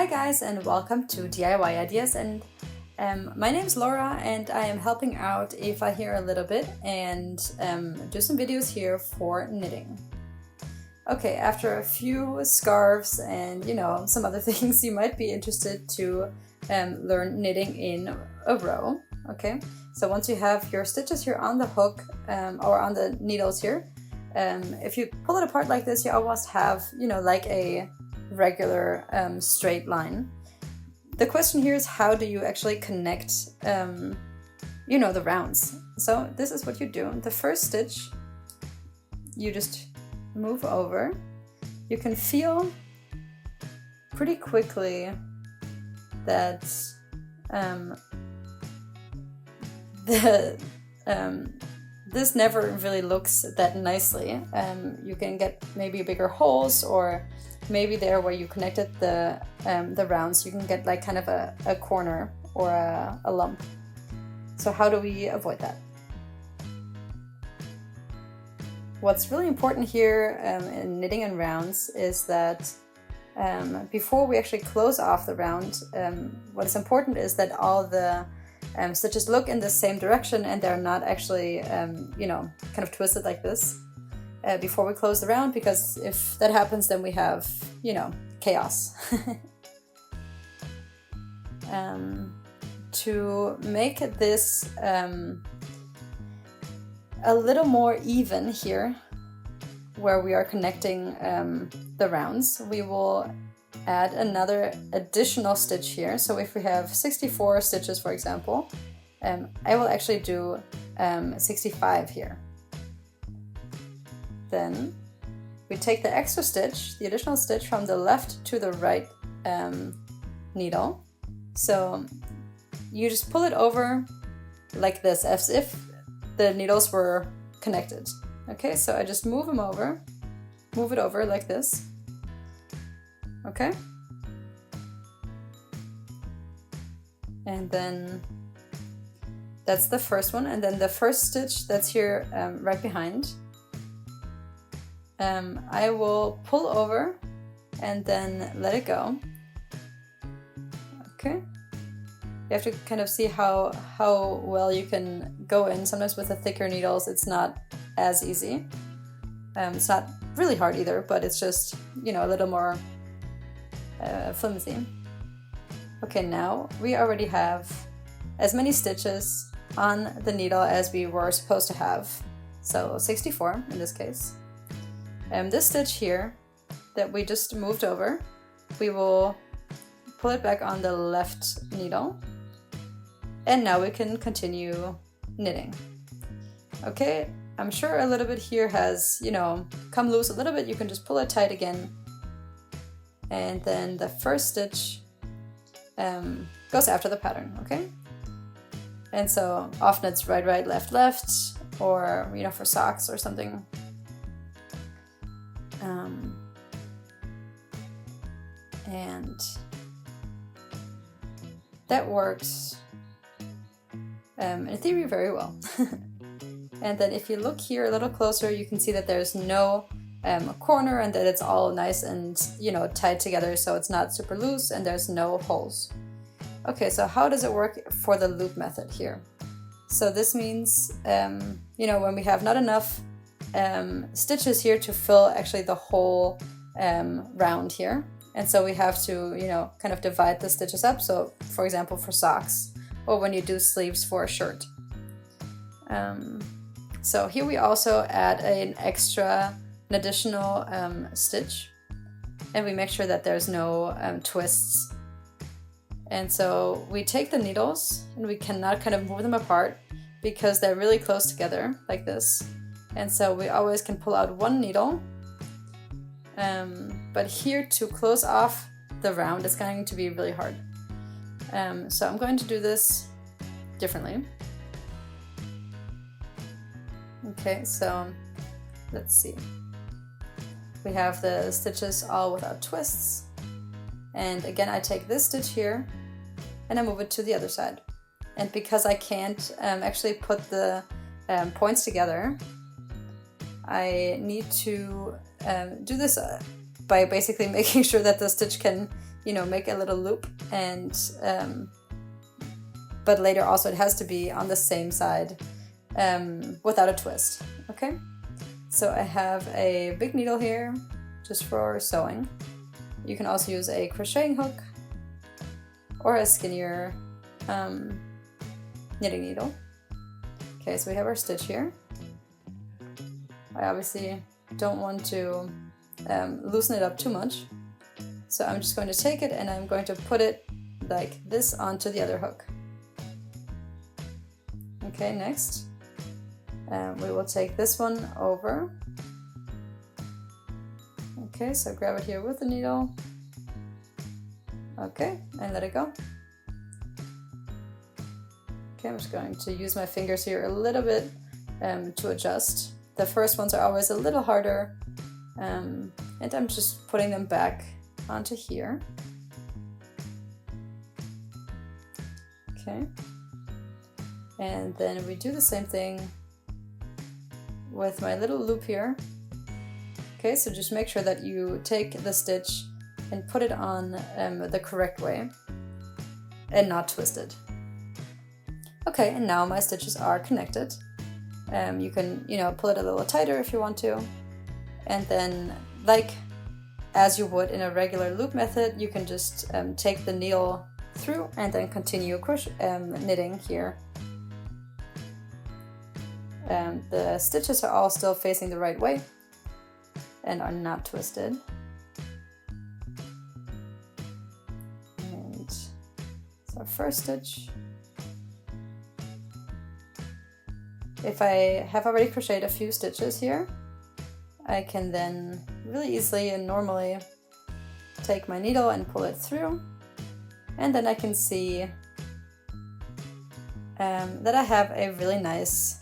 Hi guys, and welcome to DIY Ideas, and my name is Laura and I am helping out Eva here a little bit and do some videos here for knitting. Okay, after a few scarves and some other things, you might be interested to learn knitting in a row. Okay, so once you have your stitches here on the hook or on the needles here, if you pull it apart like this, you almost have like a regular straight line. The question here is, how do you actually connect the rounds? So this is what you do. The first stitch you just move over. You can feel pretty quickly that this never really looks that nicely. You can get maybe bigger holes, or maybe there where you connected the rounds, you can get like kind of a corner or a lump. So how do we avoid that? What's really important here in knitting in rounds is that before we actually close off the round, what is important is that all the stitches look in the same direction and they're not actually kind of twisted like this before we close the round, because if that happens, then we have chaos. To make this a little more even here, where we are connecting the rounds, we will add another additional stitch here. So if we have 64 stitches, for example, I will actually do 65 here. Then we take the extra stitch, the additional stitch, from the left to the right needle. So you just pull it over like this, as if the needles were connected. Okay, so I just move it over like this. Okay. And then that's the first one. And then the first stitch that's here right behind, I will pull over and then let it go. Okay. You have to kind of see how well you can go in. Sometimes with the thicker needles, it's not as easy. It's not really hard either, but it's just, a little more flimsy. Okay, now we already have as many stitches on the needle as we were supposed to have. So 64 in this case. This stitch here that we just moved over, we will pull it back on the left needle. And now we can continue knitting. Okay, I'm sure a little bit here has, come loose a little bit. You can just pull it tight again. And then the first stitch goes after the pattern, okay? And so often it's right, right, left, left, or, for socks or something. And that works in theory very well. And then if you look here a little closer, you can see that there's no corner and that it's all nice and tied together, so it's not super loose and there's no holes. Okay, so how does it work for the loop method here? So this means when we have not enough stitches here to fill actually the whole round here, and so we have to kind of divide the stitches up. So for example, for socks, or when you do sleeves for a shirt. So here we also add an additional stitch, and we make sure that there's no twists. And so we take the needles and we cannot kind of move them apart because they're really close together like this. And so we always can pull out one needle. But here, to close off the round, it's going to be really hard. So I'm going to do this differently. Okay, so let's see. We have the stitches all without twists. And again, I take this stitch here and I move it to the other side. And because I can't actually put the points together, I need to do this by basically making sure that the stitch can you know, make a little loop, and but later also it has to be on the same side without a twist. Okay, so I have a big needle here just for sewing. You can also use a crocheting hook or a skinnier knitting needle. Okay, so we have our stitch here. I obviously don't want to loosen it up too much, so I'm just going to take it and I'm going to put it like this onto the other hook. Okay, next we will take this one over. Okay, so grab it here with the needle. Okay, and let it go. Okay, I'm just going to use my fingers here a little bit to adjust. The first ones are always a little harder, and I'm just putting them back onto here. Okay, and then we do the same thing with my little loop here. Okay, so just make sure that you take the stitch and put it on the correct way and not twist it. Okay, and now my stitches are connected. You can, you know, pull it a little tighter if you want to, and then, like as you would in a regular loop method, you can just take the needle through and then continue knitting here. The stitches are all still facing the right way and are not twisted. And so our first stitch. If I have already crocheted a few stitches here, I can then really easily and normally take my needle and pull it through, and then I can see that I have a really nice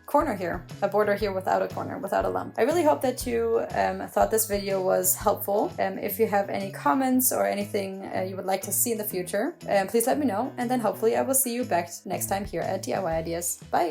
corner here, a border here without a corner, without a lump. I really hope that you thought this video was helpful. If you have any comments or anything you would like to see in the future, please let me know, and then hopefully I will see you back next time here at DIY Ideas. Bye!